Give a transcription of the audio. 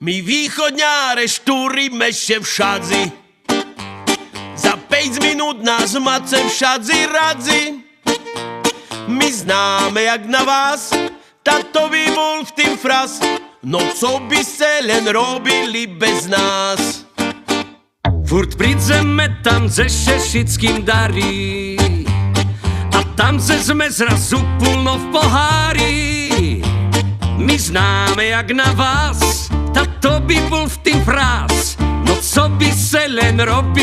My východňáre štúrime še v šadzi. Za 5 minút nás mace v šadzi radzi. My známe jak na vás, tato by bol v tým fras. No co by ste len robili bez nás? Furt prídzeme tam ze Šešickým darí a tam sme zrazu plno v pohári. My známe jak na vás, tato by bol v tým fras. No co by se len robili